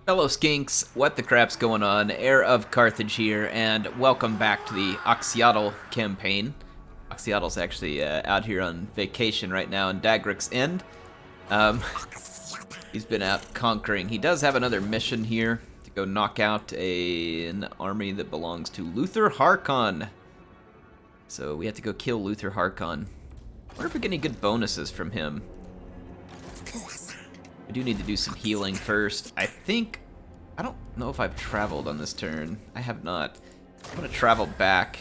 Fellow skinks, what the crap's going on? HeirofCarthage here, and welcome back to the Oxyotl campaign. Oxyotl's actually out here on vacation right now in Dagrick's End. He's been out conquering. He does have another mission here to go knock out an army that belongs to Luthor Harkon. So we have to go kill Luthor Harkon. I wonder if we get any good bonuses from him. I do need to do some healing first. I don't know if I've traveled on this turn. I have not. I'm going to travel back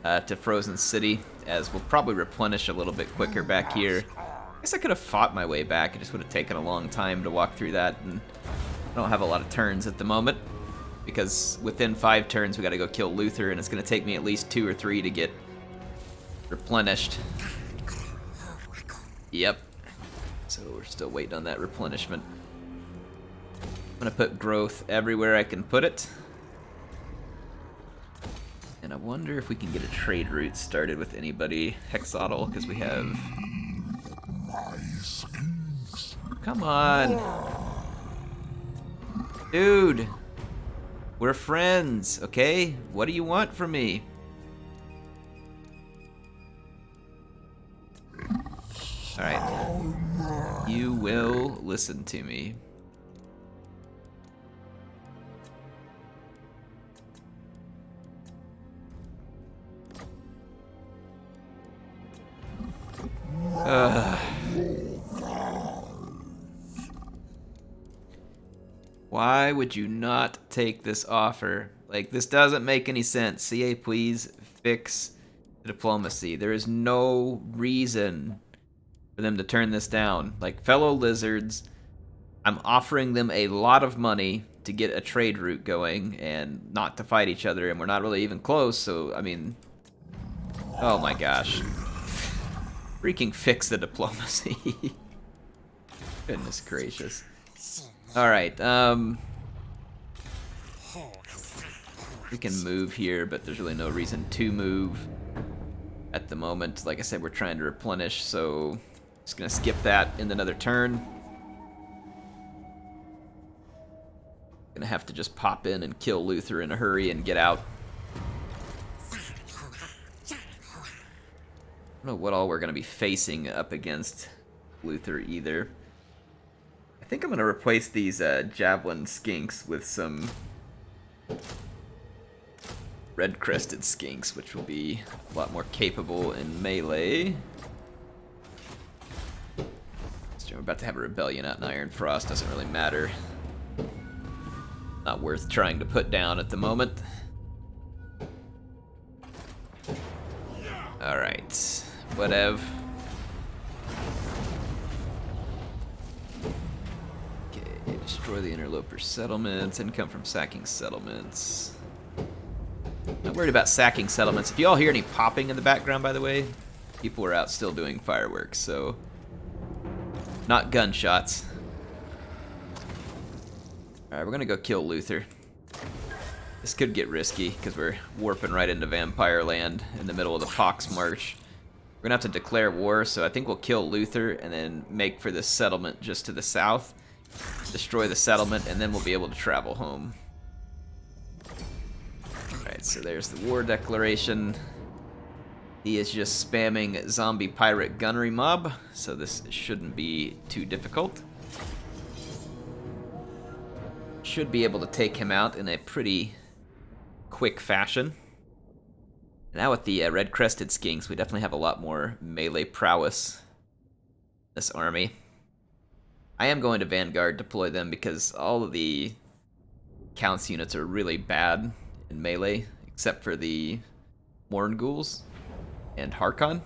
to Frozen City, as we'll probably replenish a little bit quicker back here. I guess I could have fought my way back. It just would have taken a long time to walk through that, and I don't have a lot of turns at the moment, because within 5 turns we got to go kill Luthor, and it's going to take me at least 2 or 3 to get replenished. Yep. So we're still waiting on that replenishment. I'm gonna put growth everywhere I can put it. And I wonder if we can get a trade route started with anybody. Hexotl, because we have... Come on! Dude! We're friends, okay? What do you want from me? Alright. You will listen to me. Why would you not take this offer? Like, this doesn't make any sense. CA, please fix the diplomacy. There is no reason for them to turn this down. Like, fellow lizards, I'm offering them a lot of money to get a trade route going and not to fight each other, and we're not really even close, so, I mean... Oh my gosh. Freaking fix the diplomacy. Goodness gracious. Alright, we can move here, but there's really no reason to move at the moment. Like I said, we're trying to replenish, so just gonna skip that in another turn. Gonna have to just pop in and kill Luthor in a hurry and get out. I don't know what all we're gonna be facing up against Luthor either. I think I'm gonna replace these javelin skinks with some red-crested skinks, which will be a lot more capable in melee. So we're about to have a rebellion out in Iron Frost, doesn't really matter. Not worth trying to put down at the moment. Alright, whatever. Okay, destroy the interloper settlements, income from sacking settlements. Not worried about sacking settlements. If you all hear any popping in the background, by the way, people are out still doing fireworks, so not gunshots. Alright, we're gonna go kill Luthor. This could get risky, because we're warping right into Vampire Land in the middle of the Pox March. We're gonna have to declare war, so I think we'll kill Luthor and then make for this settlement just to the south. Destroy the settlement, and then we'll be able to travel home. Alright, so there's the war declaration. He is just spamming zombie pirate gunnery mob, so this shouldn't be too difficult. Should be able to take him out in a pretty quick fashion. Now with the red-crested skinks, we definitely have a lot more melee prowess in this army. I am going to Vanguard deploy them because all of the Counts units are really bad in melee, except for the Morngouls and Harkon.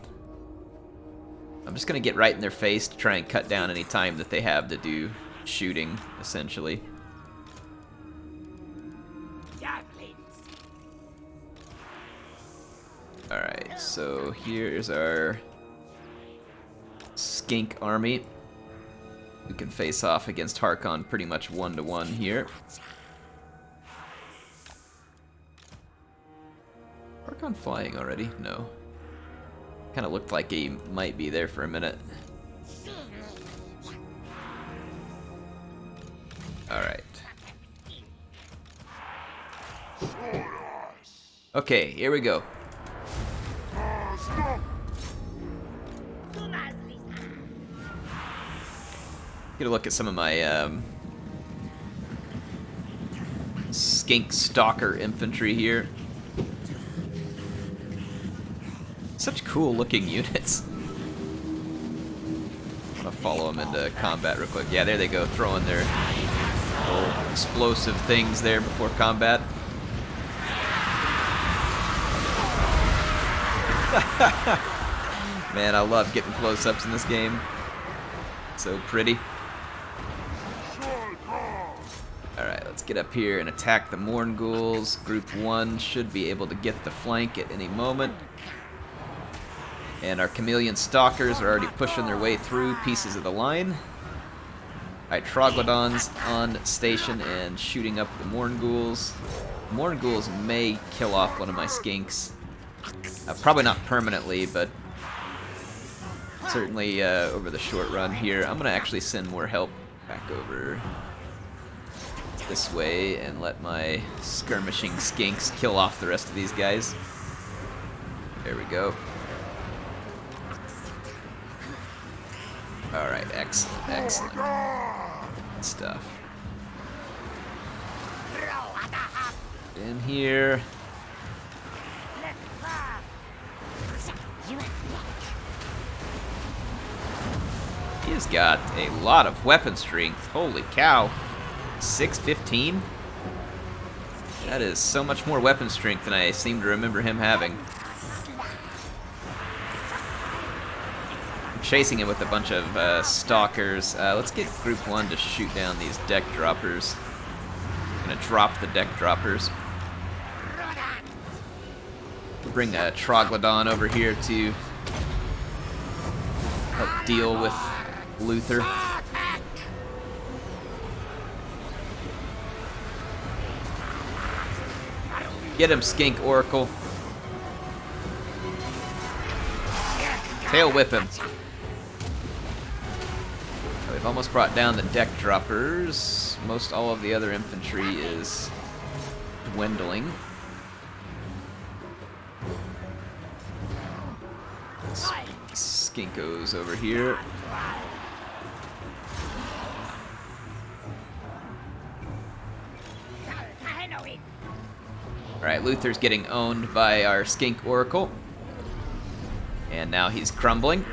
I'm just going to get right in their face to try and cut down any time that they have to do shooting, essentially. Alright, so here's our skink army, who can face off against Harkon pretty much 1-to-1 here. Harkon flying already? No. Kind of looked like he might be there for a minute. Alright. Okay, here we go. Get a look at some of my skink stalker infantry here. Such cool looking units. I'm gonna follow them into combat real quick. Yeah, there they go, throwing their little explosive things there before combat. Man, I love getting close-ups in this game. So pretty. Alright, let's get up here and attack the Mournguls. Group 1 should be able to get the flank at any moment. And our Chameleon Stalkers are already pushing their way through pieces of the line. Alright, Troglodon's on station and shooting up the Mournguls. Mournguls may kill off one of my skinks. Probably not permanently, but certainly over the short run here. I'm going to actually send more help back over this way and let my skirmishing skinks kill off the rest of these guys. There we go. Alright, excellent, excellent stuff. In here. He's got a lot of weapon strength. Holy cow. 615? That is so much more weapon strength than I seem to remember him having. I'm chasing him with a bunch of stalkers. Let's get group 1 to shoot down these deck droppers. I'm gonna drop the deck droppers. We'll bring a Troglodon over here to help deal with Luthor. Get him, Skink Oracle. Tail whip him. We've almost brought down the deck droppers. Most all of the other infantry is dwindling. Skinkos over here. Alright, Luthor's getting owned by our Skink Oracle. And now he's crumbling.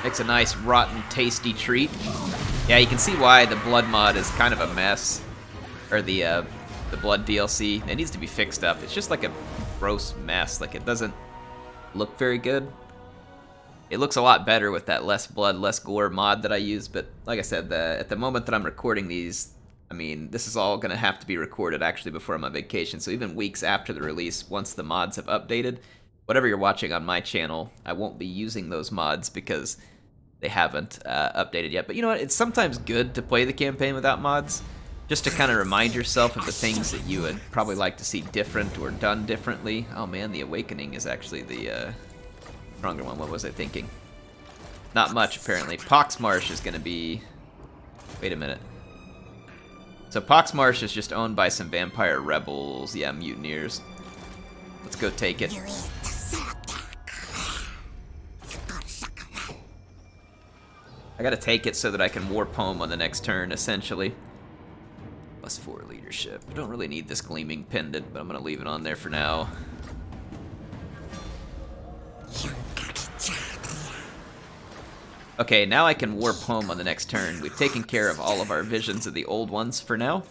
Makes a nice, rotten, tasty treat. Yeah, you can see why the blood mod is kind of a mess. Or the blood DLC. It needs to be fixed up. It's just like a gross mess. Like, it doesn't look very good. It looks a lot better with that less blood, less gore mod that I use. But like I said, at the moment that I'm recording these, I mean, this is all going to have to be recorded actually before I'm on vacation. So even weeks after the release, once the mods have updated, whatever you're watching on my channel, I won't be using those mods because they haven't updated yet. But you know what? It's sometimes good to play the campaign without mods, just to kind of remind yourself of the things that you would probably like to see different or done differently. Oh man, the Awakening is actually the stronger one. What was I thinking? Not much, apparently. Poxmarsh is going to be... Wait a minute. So Poxmarsh is just owned by some vampire rebels. Yeah, mutineers. Let's go take it. I gotta take it so that I can warp home on the next turn, essentially. +4 leadership. I don't really need this gleaming pendant, but I'm gonna leave it on there for now. Okay, now I can warp home on the next turn. We've taken care of all of our visions of the old ones for now.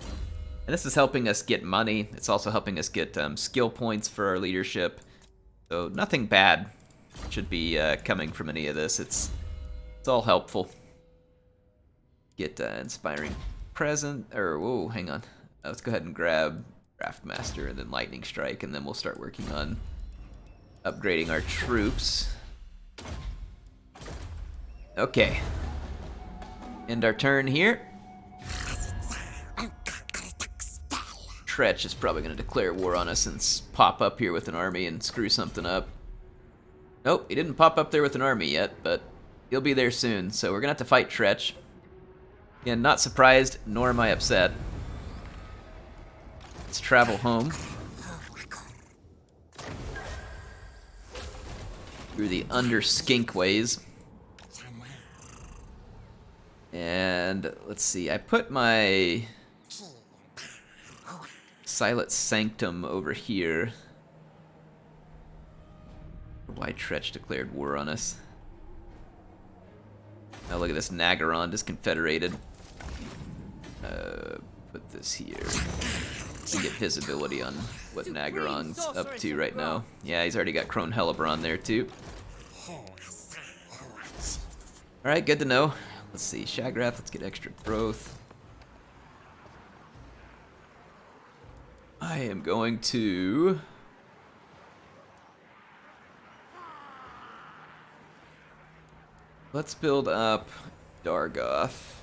And this is helping us get money. It's also helping us get skill points for our leadership. So nothing bad should be coming from any of this. It's all helpful. Get Inspiring Present, or whoa, hang on. Let's go ahead and grab Draftmaster and then Lightning Strike, and then we'll start working on upgrading our troops. Okay. End our turn here. Tretch is probably going to declare war on us and pop up here with an army and screw something up. Nope, he didn't pop up there with an army yet, but he'll be there soon, so we're going to have to fight Tretch. Again, not surprised, nor am I upset. Let's travel home. Through the under-skink ways. And let's see, I put my Silent Sanctum over here. Why Tretch declared war on us? Now look at this, Nagaron disconfederated. Put this here. To get visibility on what Nagaron's up to right now. Yeah, he's already got Crone Hellebron there too. Alright, good to know. Let's see, Shagrath, let's get extra growth. I am going to... Let's build up Dargoth.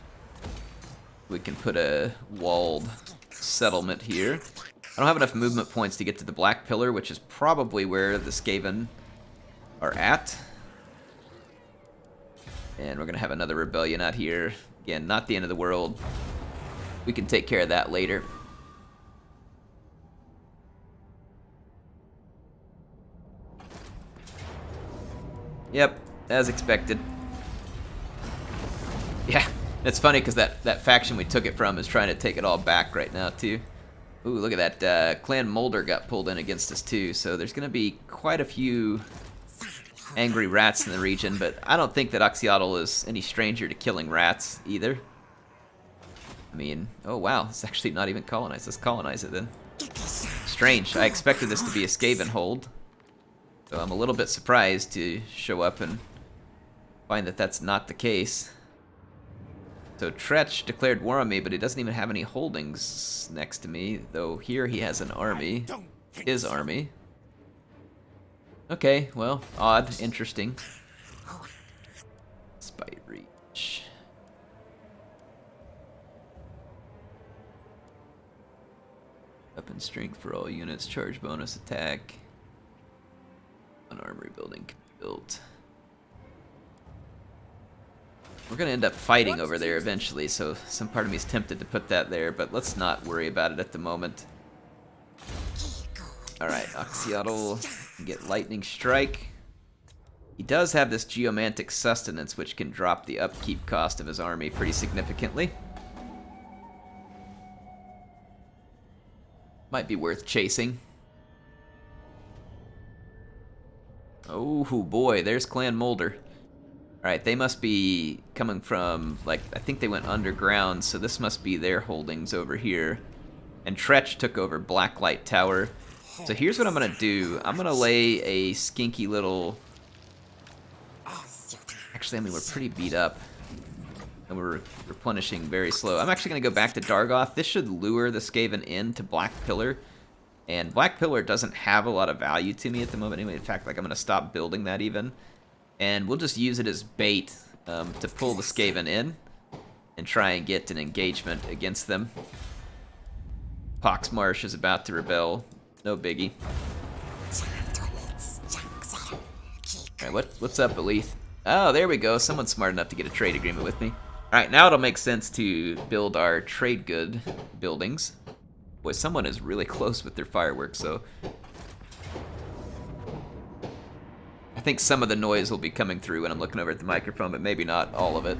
We can put a walled settlement here. I don't have enough movement points to get to the Black Pillar, which is probably where the Skaven are at. And we're going to have another rebellion out here. Again, not the end of the world. We can take care of that later. Yep, as expected. Yeah, it's funny because that faction we took it from is trying to take it all back right now, too. Ooh, look at that. Clan Moulder got pulled in against us, too. So there's going to be quite a few angry rats in the region, but I don't think that Oxyotl is any stranger to killing rats, either. I mean, oh wow, it's actually not even colonized. Let's colonize it, then. Strange. I expected this to be a Skaven hold. So I'm a little bit surprised to show up and find that that's not the case. So Tretch declared war on me, but he doesn't even have any holdings next to me, though here he has an army. His army. Okay, well, odd, interesting. Spite reach. Up in strength for all units, charge bonus attack. An armory building can be built. We're gonna end up fighting over there eventually, so some part of me is tempted to put that there, but let's not worry about it at the moment. Alright, Oxyotl can get Lightning Strike. He does have this Geomantic Sustenance, which can drop the upkeep cost of his army pretty significantly. Might be worth chasing. Oh boy, there's Clan Moulder. Alright, they must be coming from, like, I think they went underground, so this must be their holdings over here. And Tretch took over Blacklight Tower. So here's what I'm going to do. I'm going to lay a skinky little... Actually, I mean, we're pretty beat up. And we're replenishing very slow. I'm actually going to go back to Dargoth. This should lure the Skaven into Black Pillar. And Black Pillar doesn't have a lot of value to me at the moment. Anyway, in fact, like, I'm going to stop building that even. And we'll just use it as bait to pull the Skaven in. And try and get an engagement against them. Poxmarsh is about to rebel. No biggie. Alright, what's up, Elith? Oh, there we go. Someone's smart enough to get a trade agreement with me. Alright, now it'll make sense to build our trade good buildings. Boy, someone is really close with their fireworks, so... I think some of the noise will be coming through when I'm looking over at the microphone, but maybe not all of it.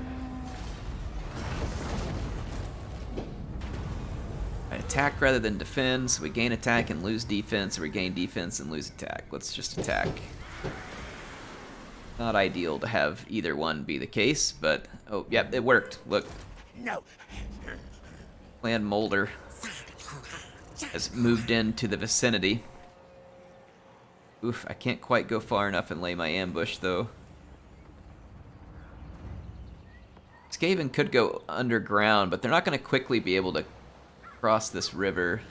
Attack rather than defend, so we gain attack and lose defense, or we gain defense and lose attack. Let's just attack. Not ideal to have either one be the case, but... Oh, yep, it worked. Look. No. Clan Moulder has moved into the vicinity. Oof, I can't quite go far enough and lay my ambush, though. Skaven could go underground, but they're not going to quickly be able to cross this river.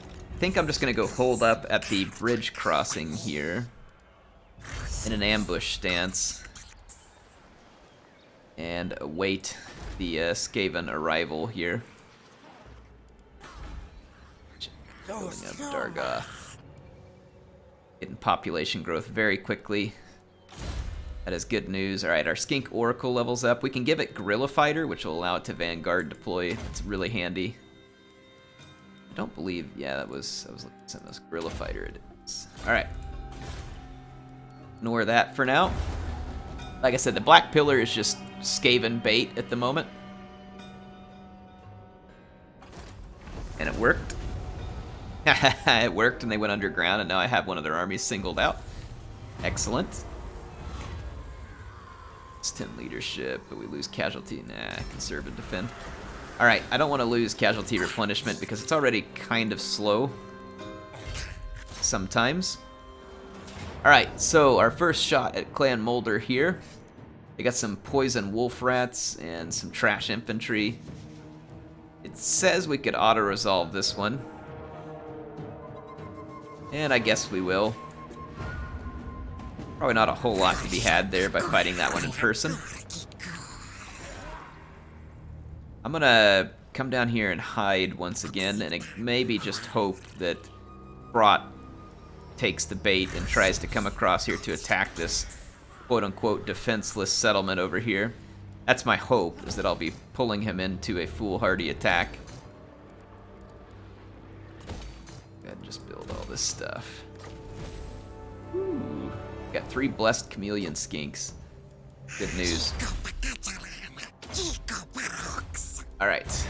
I think I'm just going to go hold up at the bridge crossing here in an ambush stance and await the Skaven arrival here. Building up Dargoth. Getting population growth very quickly. That is good news. Alright, our Skink Oracle levels up. We can give it Gorilla Fighter, which will allow it to Vanguard deploy. It's really handy. I don't believe... Yeah, I was looking at something else. Gorilla Fighter it is. Alright. Ignore that for now. Like I said, the Black Pillar is just Skaven bait at the moment. And it worked. It worked, and they went underground, and now I have one of their armies singled out. Excellent. It's 10 leadership, but we lose casualty. Nah, conserve and defend. Alright, I don't want to lose casualty replenishment because it's already kind of slow. Sometimes. Alright, so our first shot at Clan Moulder here. They got some poison wolf rats and some trash infantry. It says we could auto-resolve this one. And I guess we will. Probably not a whole lot to be had there by fighting that one in person. I'm gonna come down here and hide once again, and maybe just hope that Throt takes the bait and tries to come across here to attack this quote-unquote defenseless settlement over here. That's my hope, is that I'll be pulling him into a foolhardy attack. Go ahead and just build all this stuff. Ooh. Got 3 blessed chameleon skinks. Good news. Alright.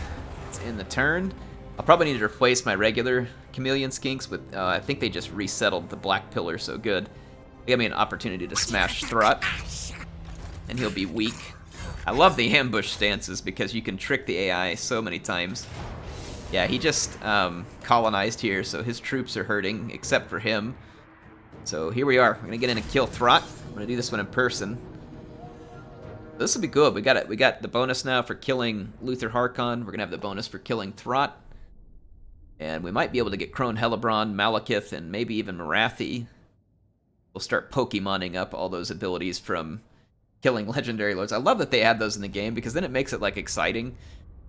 It's in the turn. I'll probably need to replace my regular chameleon skinks with, I think they just resettled the Black Pillar, so good. They gave me an opportunity to smash Throt. And he'll be weak. I love the ambush stances because you can trick the AI so many times. Yeah, he just colonized here, so his troops are hurting, except for him. So here we are. We're gonna get in and kill Throt. I'm gonna do this one in person. This will be good. We got the bonus now for killing Luthor Harkon. We're gonna have the bonus for killing Throt. And we might be able to get Crone Hellebron, Malekith, and maybe even Marathi. We'll start Pokemoning up all those abilities from killing legendary lords. I love that they add those in the game because then it makes it like exciting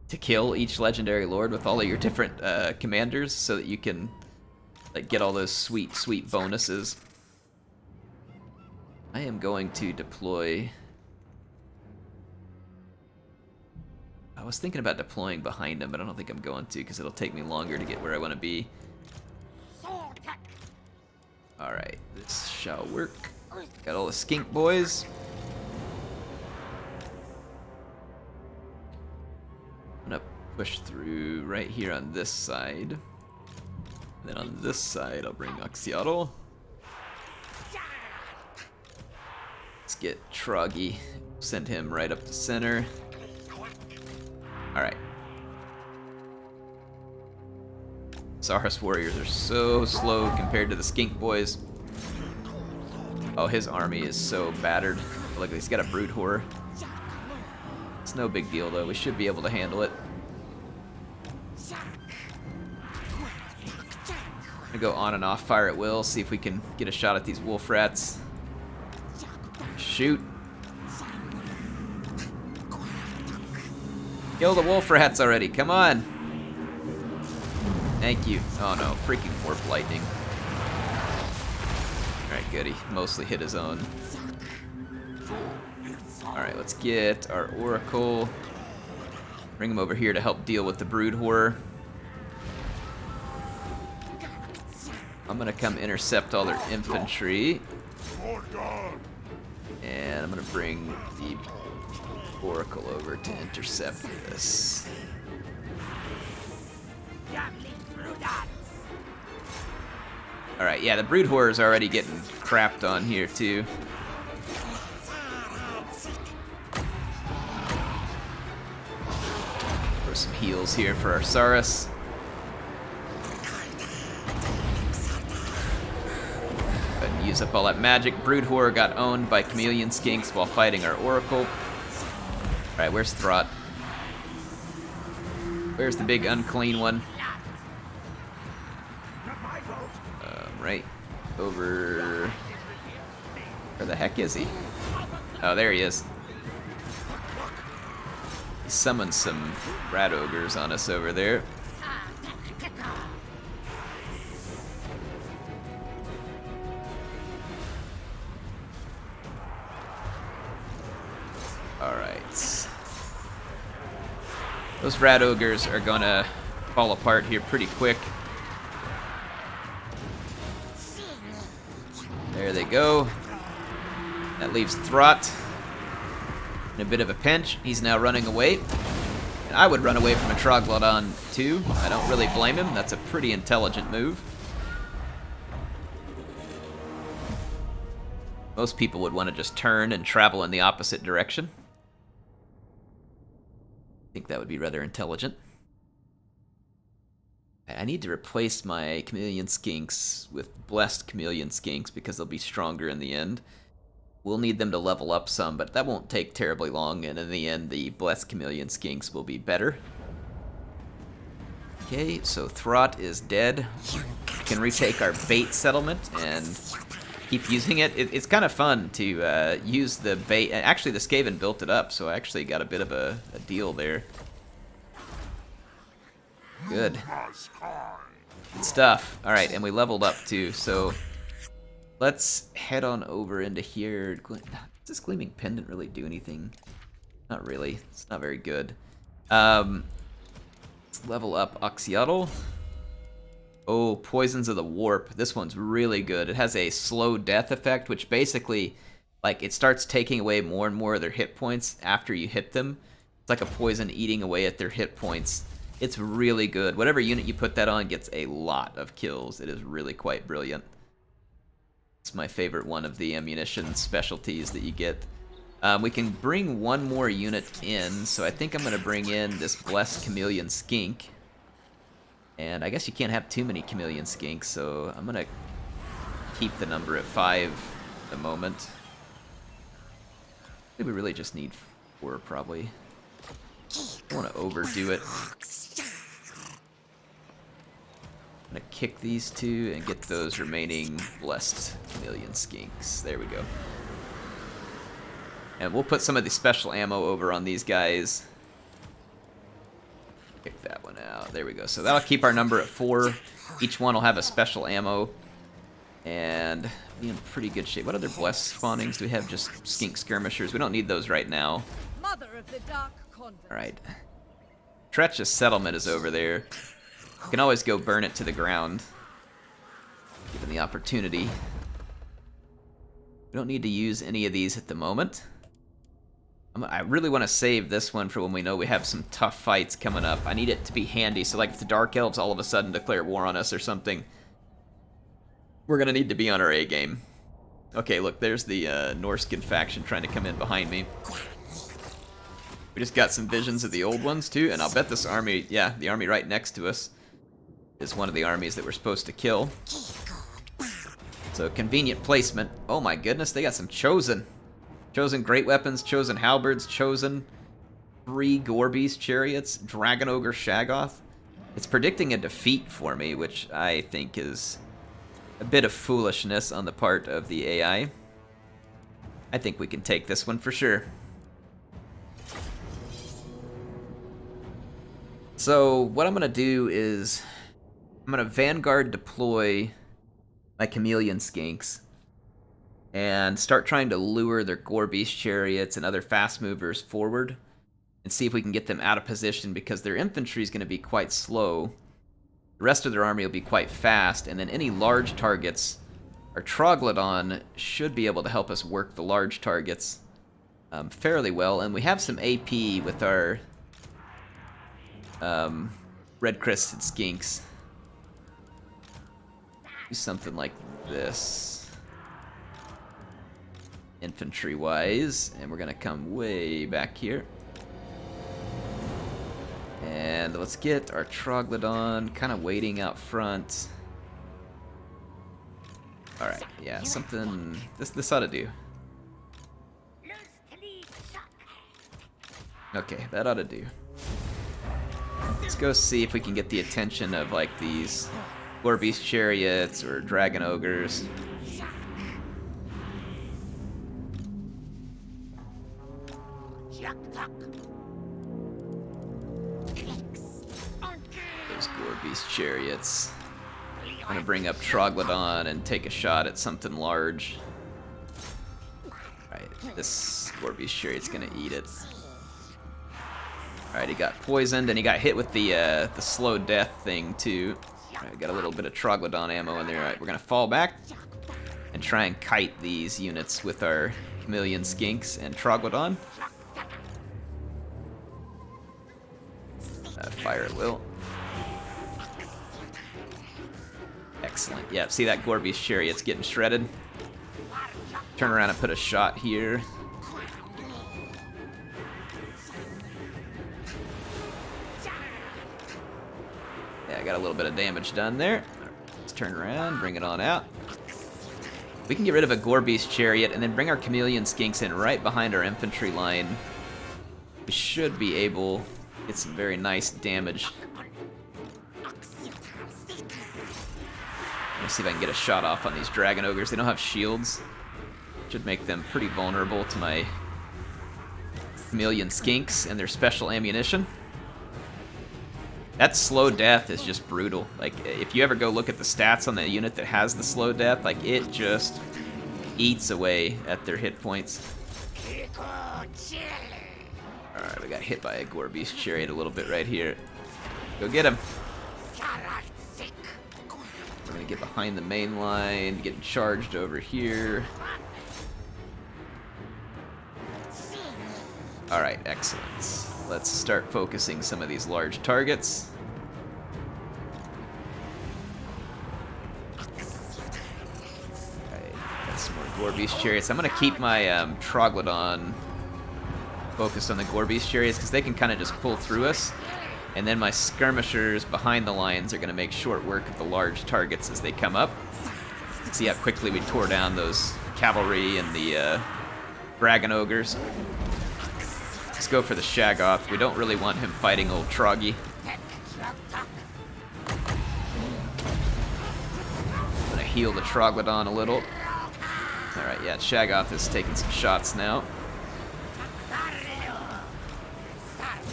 to kill each legendary lord with all of your different commanders so that you can like get all those sweet bonuses. I am going to deploy... I was thinking about deploying behind him, but I don't think I'm going to because it'll take me longer to get where I want to be. Alright, this shall work. Got all the skink boys. I'm gonna push through right here on this side. And then on this side, I'll bring Oxyotl. Let's get Troggy. Send him right up the center. Alright. Saurus warriors are so slow compared to the skink boys. Oh, his army is so battered. Look, he's got a brute horror. It's no big deal though. We should be able to handle it. I'm gonna go on and off fire at will. See if we can get a shot at these wolf rats. Shoot. Kill the wolf rats already. Come on. Thank you. Oh no, freaking warp lightning. Alright, good. He mostly hit his own. Alright, let's get our Oracle. Bring him over here to help deal with the brood horror. I'm gonna come intercept all their infantry. And I'm gonna bring the Oracle over to intercept this. Alright, yeah, the brood horror is already getting crapped on here too. Throw some heals here for our Saurus. Go ahead and use up all that magic. Brood horror got owned by chameleon skinks while fighting our Oracle. Alright, where's Throt? Where's the big unclean one? Right over... Where the heck is he? Oh, there he is. He summoned some rat ogres on us over there. Those rat ogres are gonna fall apart here pretty quick. There they go. That leaves Throt in a bit of a pinch. He's now running away. And I would run away from a Troglodon too. I don't really blame him. That's a pretty intelligent move. Most people would want to just turn and travel in the opposite direction. I think that would be rather intelligent. I need to replace my Chameleon Skinks with Blessed Chameleon Skinks because they'll be stronger in the end. We'll need them to level up some, but that won't take terribly long, and in the end, the Blessed Chameleon Skinks will be better. Okay, so Throt is dead. We can retake our bait settlement and keep using it. It's kind of fun to use the bait. Actually, the Skaven built it up, so I actually got a bit of a deal there. Good. Good stuff. Alright, and we leveled up too, so let's head on over into here. Does this Gleaming Pendant really do anything? Not really. It's not very good. Let's level up Oxyotl. Oh, Poisons of the Warp. This one's really good. It has a slow death effect, which basically, like, it starts taking away more and more of their hit points after you hit them. It's like a poison eating away at their hit points. It's really good. Whatever unit you put that on gets a lot of kills. It is really quite brilliant. It's my favorite one of the ammunition specialties that you get. We can bring one more unit in, so I think I'm going to bring in this Blessed Chameleon Skink. And I guess you can't have too many Chameleon Skinks, so I'm going to keep the number at 5 at the moment. I think we really just need 4, probably. I don't want to overdo it. I'm going to kick these 2 and get those remaining Blessed Chameleon Skinks. There we go. And we'll put some of the special ammo over on these guys. Pick that one out. There we go. So that'll keep our number at 4. Each one will have a special ammo. And be in pretty good shape. What other blessed spawnings do we have? Just skink skirmishers. We don't need those right now. Mother of the Dark Convent. Alright. Treacherous Settlement is over there. You can always go burn it to the ground, given the opportunity. We don't need to use any of these at the moment. I really want to save this one for when we know we have some tough fights coming up. I need it to be handy, so like if the Dark Elves all of a sudden declare war on us or something, we're going to need to be on our A game. Okay, look, there's the Norskin faction trying to come in behind me. We just got some visions of the old ones too, and I'll bet this army, yeah, the army right next to us is one of the armies that we're supposed to kill. So convenient placement. Oh my goodness, they got some Chosen. Chosen Great Weapons, Chosen Halberds, Chosen 3 Gorbeast Chariots, Dragon Ogre Shaggoth. It's predicting a defeat for me, which I think is a bit of foolishness on the part of the AI. I think we can take this one for sure. So what I'm going to do is I'm going to Vanguard deploy my Chameleon Skinks and start trying to lure their Gorbeast Chariots and other fast movers forward and see if we can get them out of position, because their infantry is going to be quite slow. The rest of their army will be quite fast, and then any large targets, our Troglodon should be able to help us work the large targets fairly well. And we have some AP with our red-crested skinks. Do something like this, infantry-wise, and we're gonna come way back here. And let's get our Troglodon kind of waiting out front. All right, yeah, something. This ought to do. Okay, that ought to do. Let's go see if we can get the attention of like these Gorbeast Chariots or Dragon Ogres. Those Gorbeast Chariots. I'm gonna bring up Troglodon and take a shot at something large. Alright, this Gorbeast Chariot's gonna eat it. Alright, he got poisoned, and he got hit with the slow death thing, too. Alright, got a little bit of Troglodon ammo in there. Alright, we're gonna fall back and try and kite these units with our Chameleon Skinks and Troglodon. Fire at will. Excellent. Yeah, see that Gorby's Chariot's getting shredded? Turn around and put a shot here. Yeah, I got a little bit of damage done there. Let's turn around, bring it on out. We can get rid of a Gorby's Chariot and then bring our Chameleon Skinks in right behind our infantry line. We should be able to get some very nice damage. Let's see if I can get a shot off on these Dragon Ogres. They don't have shields. Should make them pretty vulnerable to my Chameleon Skinks and their special ammunition. That slow death is just brutal. Like, if you ever go look at the stats on the unit that has the slow death, like, it just eats away at their hit points. Alright, we got hit by a Gorby's Chariot a little bit right here. Go get him. We're gonna get behind the main line, getting charged over here. Alright, excellent. Let's start focusing some of these large targets. Alright, got some more Gorby's Chariots. I'm gonna keep my Troglodon focused on the Gorby's Chariots because they can kind of just pull through us. And then my skirmishers behind the lines are going to make short work of the large targets as they come up. See how quickly we tore down those cavalry and the Dragon Ogres. Let's go for the Shaggoth. We don't really want him fighting old Troggy. I'm going to heal the Troglodon a little. Alright, yeah, Shaggoth is taking some shots now. I'm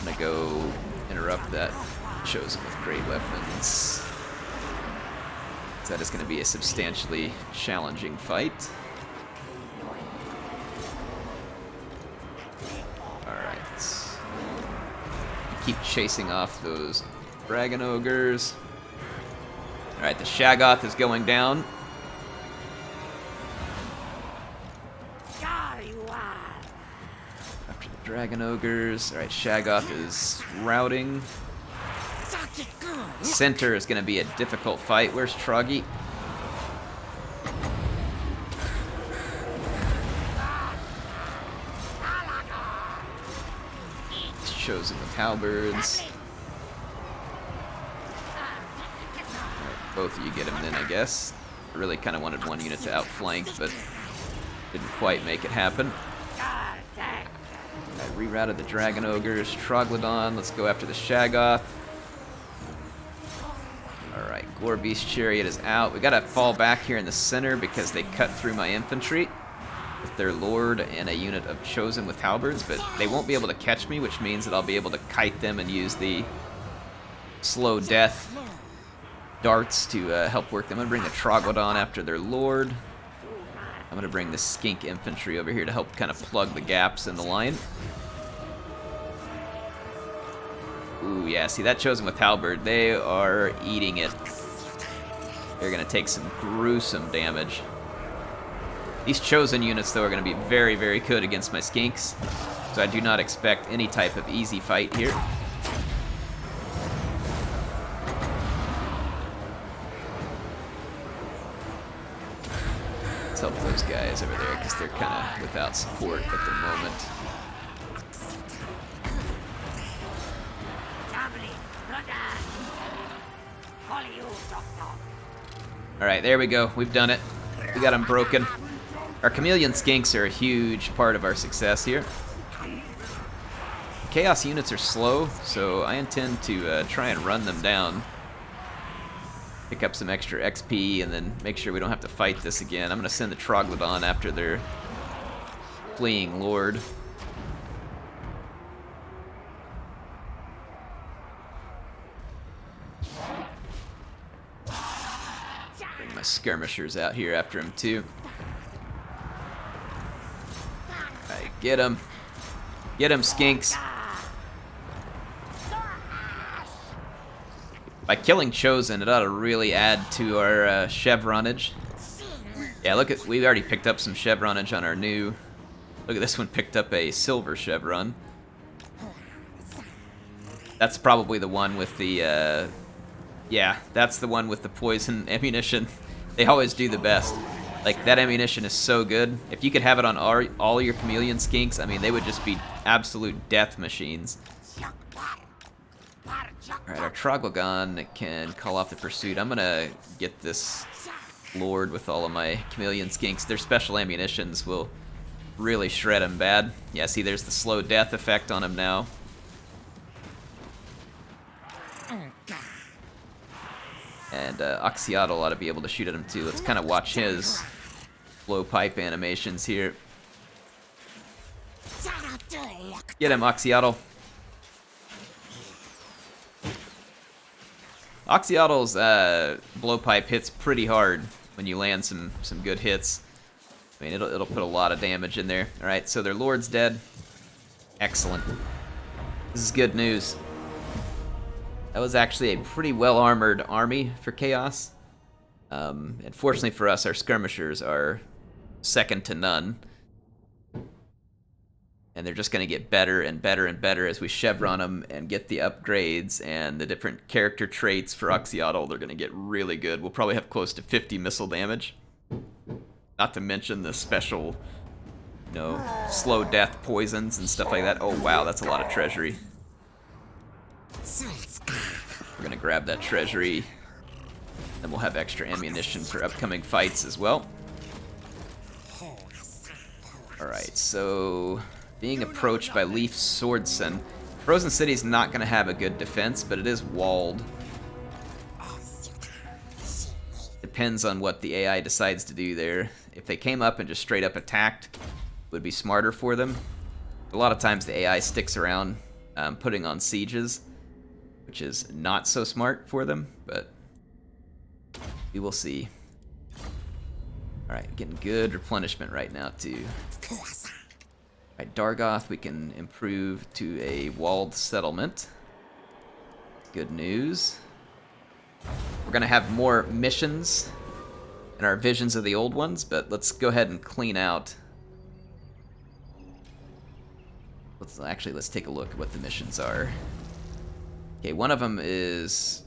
going to go interrupt that Chosen with great weapons. That is going to be a substantially challenging fight. Alright. Keep chasing off those Dragon Ogres. Alright, the Shaggoth is going down. After the Dragon Ogres. Alright, Shaggoth is routing. Center is going to be a difficult fight. Where's Troggy? It's Chosen with halberds. Right, both of you get him then, I guess. I really kind of wanted one unit to outflank, but didn't quite make it happen. I rerouted the Dragon Ogres. Troglodon, let's go after the Shaggoth. Alright, Gorby's Chariot is out. We gotta fall back here in the center because they cut through my infantry with their Lord and a unit of Chosen with halberds, but they won't be able to catch me, which means that I'll be able to kite them and use the slow death darts to help work them. I'm gonna bring the Troglodon after their Lord. I'm gonna bring the Skink infantry over here to help kind of plug the gaps in the line. Ooh, yeah, see that Chosen with halberd, they are eating it. They're gonna take some gruesome damage. These Chosen units, though, are gonna be very, very good against my Skinks, so I do not expect any type of easy fight here. Let's help those guys over there, because they're kind of without support at the moment. Alright, there we go. We've done it. We got them broken. Our Chameleon Skinks are a huge part of our success here. Chaos units are slow, so I intend to try and run them down. Pick up some extra XP and then make sure we don't have to fight this again. I'm going to send the Troglodon after their fleeing Lord. Skirmishers out here after him too. Alright, get him. Get him, Skinks. By killing Chosen, it ought to really add to our chevronage. Yeah, look at, we already picked up some chevronage on our new. Look at this one, picked up a silver chevron. That's probably the one with the, yeah, that's the one with the poison ammunition. They always do the best. Like, that ammunition is so good. If you could have it on all your chameleon skinks, I mean, they would just be absolute death machines. Alright, our Troglogon can call off the pursuit. I'm gonna get this Lord with all of my chameleon skinks. Their special ammunitions will really shred him bad. Yeah, see, there's the slow death effect on him now. And Oxyotl ought to be able to shoot at him too. Let's kind of watch his blowpipe animations here. Get him, Oxyotl. Oxyotl's blowpipe hits pretty hard when you land some good hits. I mean, it'll put a lot of damage in there. All right, so their Lord's dead. Excellent. This is good news. That was actually a pretty well-armored army for Chaos. And fortunately for us, our skirmishers are second to none. And they're just going to get better and better and better as we chevron them and get the upgrades and the different character traits for Oxyotl. They're going to get really good. We'll probably have close to 50 missile damage. Not to mention the special, you know, slow death poisons and stuff like that. Oh, wow, that's a lot of treasury. We're going to grab that treasury. Then we'll have extra ammunition for upcoming fights as well. Alright, so being approached by Leaf Swordson. Frozen City's not going to have a good defense, but it is walled. Depends on what the AI decides to do there. If they came up and just straight up attacked, it would be smarter for them. A lot of times the AI sticks around putting on sieges, which is not so smart for them, but we will see. Alright, getting good replenishment right now, too. Alright, Dargoth we can improve to a walled settlement. Good news. We're going to have more missions in our visions of the old ones, but let's go ahead and clean out. Let's take a look at what the missions are. Okay, one of them is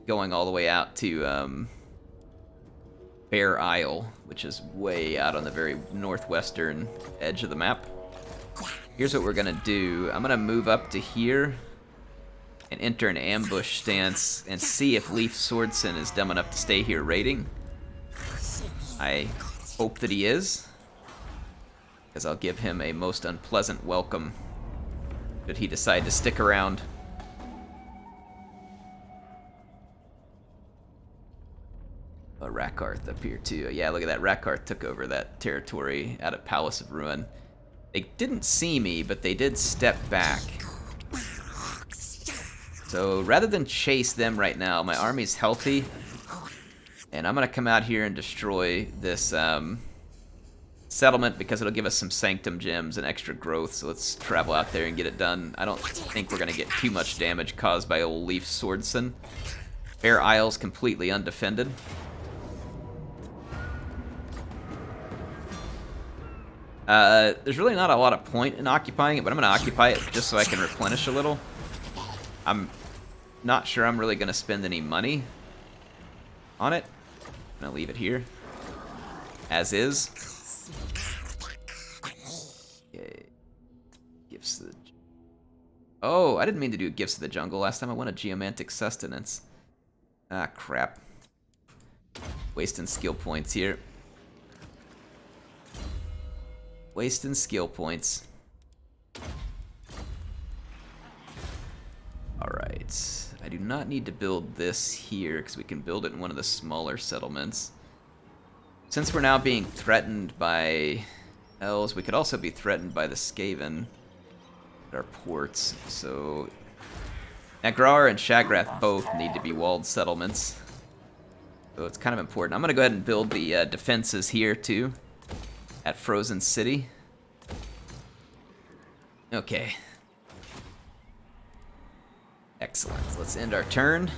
going all the way out to Bear Isle, which is way out on the very northwestern edge of the map. Here's what we're going to do. I'm going to move up to here and enter an ambush stance and see if Leaf Swordson is dumb enough to stay here raiding. I hope that he is, because I'll give him a most unpleasant welcome should he decide to stick around. Oh, Rakarth up here too. Yeah, look at that. Rakarth took over that territory out of Palace of Ruin. They didn't see me, but they did step back. So rather than chase them right now, my army's healthy. And I'm going to come out here and destroy this settlement because it'll give us some Sanctum gems and extra growth. So let's travel out there and get it done. I don't think we're going to get too much damage caused by old Leaf Swordson. Bear Isle's completely undefended. There's really not a lot of point in occupying it, but I'm going to occupy it just so I can replenish a little. I'm not sure I'm really going to spend any money on it. I'm going to leave it here as is. Okay. Gifts to the... Oh, I didn't mean to do Gifts to the Jungle. Last time I wanted Geomantic Sustenance. Ah, crap. Wasting skill points here. Wasting skill points. Alright. I do not need to build this here, because we can build it in one of the smaller settlements. Since we're now being threatened by elves, we could also be threatened by the Skaven at our ports. So Nagrar and Shagrath both need to be walled settlements. So it's kind of important. I'm going to go ahead and build the defenses here, too, at Frozen City. Okay. Excellent. Let's end our turn.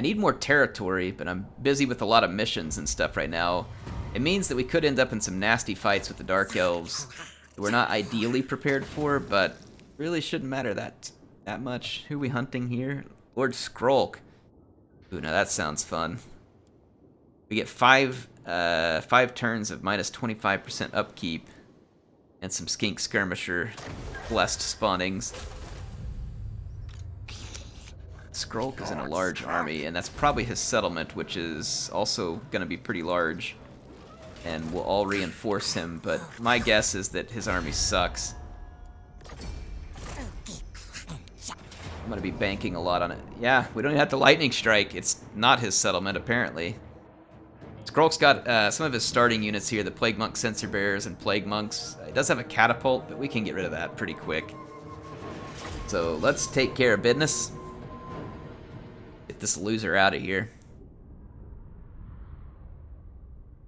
I need more territory, but I'm busy with a lot of missions and stuff right now. It means that we could end up in some nasty fights with the Dark Elves that we're not ideally prepared for, but really shouldn't matter that much. Who are we hunting here? Lord Skrolk. Ooh, now that sounds fun. We get five turns of minus 25% upkeep and some skink skirmisher blessed spawnings. Skrolk is in a large army, and that's probably his settlement, which is also going to be pretty large. And we'll all reinforce him, but my guess is that his army sucks. I'm going to be banking a lot on it. Yeah, we don't even have to lightning strike. It's not his settlement, apparently. Skrolk's got some of his starting units here, the Plague Monk Sensor Bearers and Plague Monks. It does have a catapult, but we can get rid of that pretty quick. So let's take care of business. Get this loser out of here.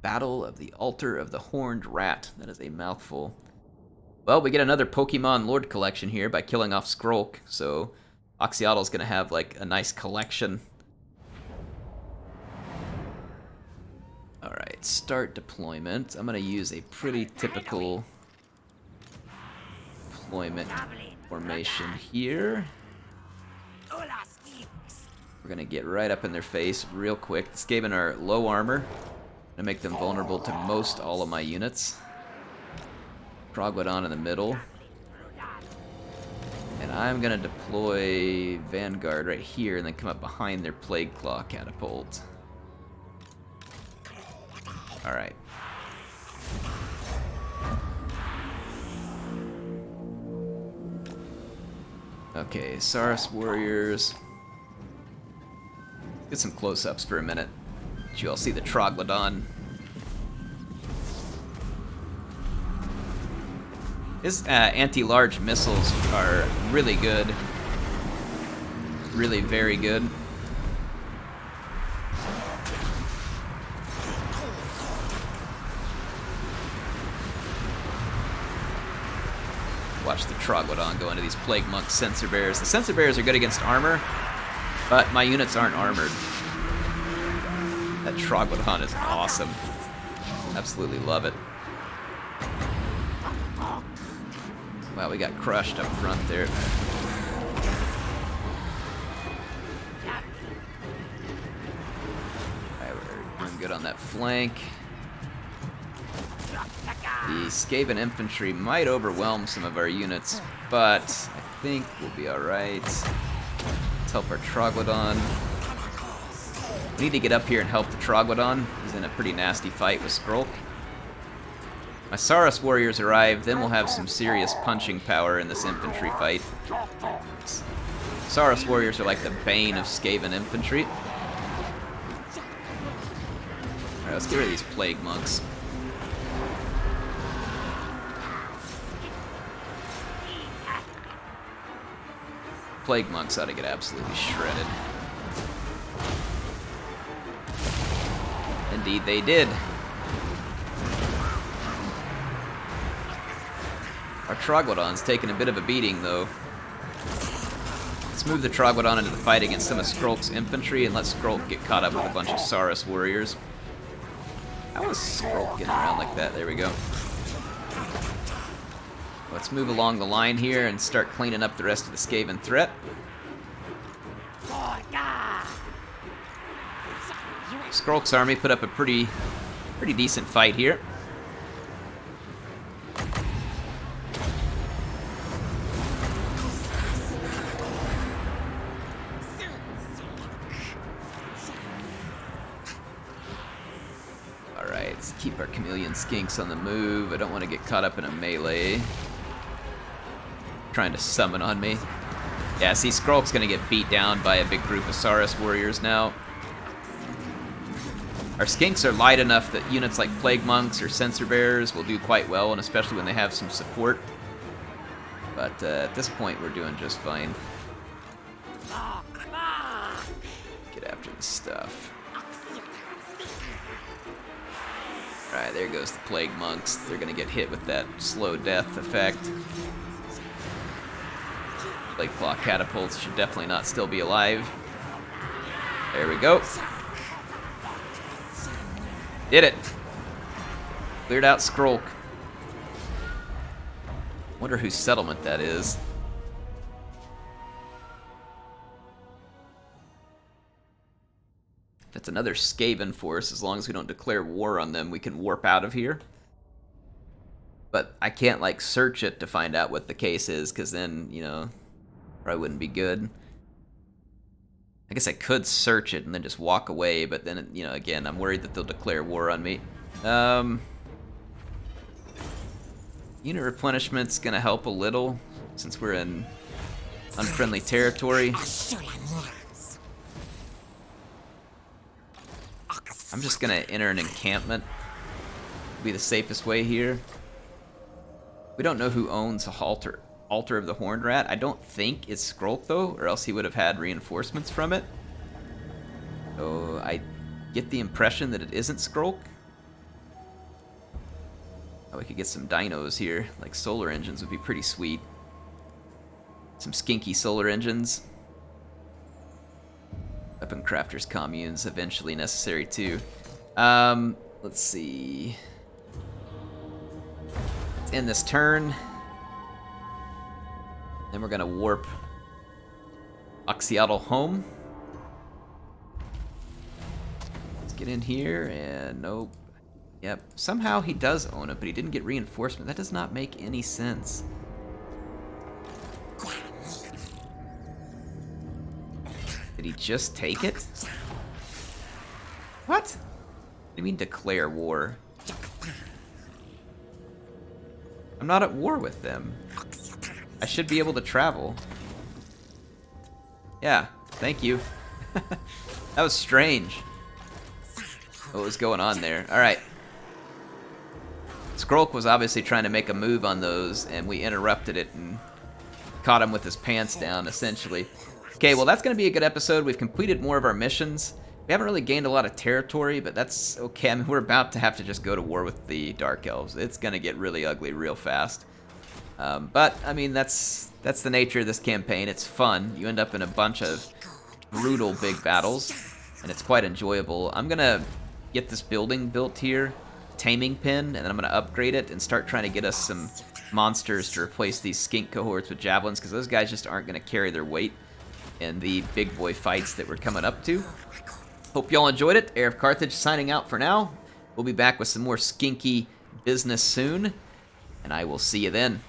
Battle of the Altar of the Horned Rat. That is a mouthful. Well, we get another Pokemon Lord collection here by killing off Skrolk, so Oxyotl's gonna have like a nice collection. Alright, start deployment. I'm gonna use a pretty typical deployment formation here. We're gonna get right up in their face real quick. Skaven are low armor. Gonna make them vulnerable to most all of my units. Troglodyte in the middle. And I'm gonna deploy Vanguard right here and then come up behind their Plague Claw catapult. Alright. Okay, Saurus warriors. Get some close-ups for a minute. You all see the Troglodon. His anti-large missiles are really good. Really very good. Watch the Troglodon go into these Plague Monk Sensor Bearers. The Sensor Bearers are good against armor, but my units aren't armored. That Troglodon is awesome. Absolutely love it. Wow, we got crushed up front there. Alright, we're doing good on that flank. The Skaven infantry might overwhelm some of our units, but I think we'll be alright. Let's help our Troglodon. We need to get up here and help the Troglodon. He's in a pretty nasty fight with Skrolk. My Saurus warriors arrive, then we'll have some serious punching power in this infantry fight. Saurus warriors are like the bane of Skaven infantry. Alright, let's get rid of these Plague Monks. Plague Monks ought to get absolutely shredded. Indeed they did. Our Troglodon's taking a bit of a beating, though. Let's move the Troglodon into the fight against some of Skrolk's infantry and let Skrolk get caught up with a bunch of Saurus warriors. How is Skrolk getting around like that? There we go. Let's move along the line here and start cleaning up the rest of the Skaven threat. Skrolk's army put up a pretty decent fight here. Alright, let's keep our chameleon skinks on the move. I don't want to get caught up in a melee. Trying to summon on me. Yeah, see, Skrolk's gonna get beat down by a big group of Saurus warriors now. Our skinks are light enough that units like Plague Monks or Sensor Bearers will do quite well, and especially when they have some support. But at this point, we're doing just fine. Get after the stuff. Alright, there goes the Plague Monks. They're gonna get hit with that slow death effect. Plague Claw catapults should definitely not still be alive. There we go. Did it. Cleared out Skrolk. Wonder whose settlement that is. If it's another Skaven force, as long as we don't declare war on them, we can warp out of here. But I can't, like, search it to find out what the case is, because then, you know, probably wouldn't be good. I guess I could search it and then just walk away, but then, you know, again, I'm worried that they'll declare war on me. Unit replenishment's gonna help a little, since we're in unfriendly territory. I'm just gonna enter an encampment. Be the safest way here. We don't know who owns a altar of the Horned Rat. I don't think it's Skrolk though, or else he would have had reinforcements from it. So I get the impression that it isn't Skrolk. Oh, we could get some dinos here, like solar engines would be pretty sweet. Some skinky solar engines. Weapon crafters communes eventually necessary too. Let's see. Let's end this turn. Then we're gonna warp Oxyotl home. Let's get in here and nope. Yep, somehow he does own it, but he didn't get reinforcement. That does not make any sense. Did he just take it? What? What do you mean declare war? I'm not at war with them. I should be able to travel. Yeah, thank you. That was strange. What was going on there? Alright. Skrolk was obviously trying to make a move on those, and we interrupted it and caught him with his pants down, essentially. Okay, well, that's going to be a good episode. We've completed more of our missions. We haven't really gained a lot of territory, but that's okay. I mean, we're about to have to just go to war with the Dark Elves. It's going to get really ugly real fast. But, I mean, that's the nature of this campaign. It's fun. You end up in a bunch of brutal big battles, and it's quite enjoyable. I'm going to get this building built here, Taming Pen, and then I'm going to upgrade it and start trying to get us some monsters to replace these skink cohorts with javelins, because those guys just aren't going to carry their weight in the big boy fights that we're coming up to. Hope y'all enjoyed it. HeirofCarthage signing out for now. We'll be back with some more skinky business soon, and I will see you then.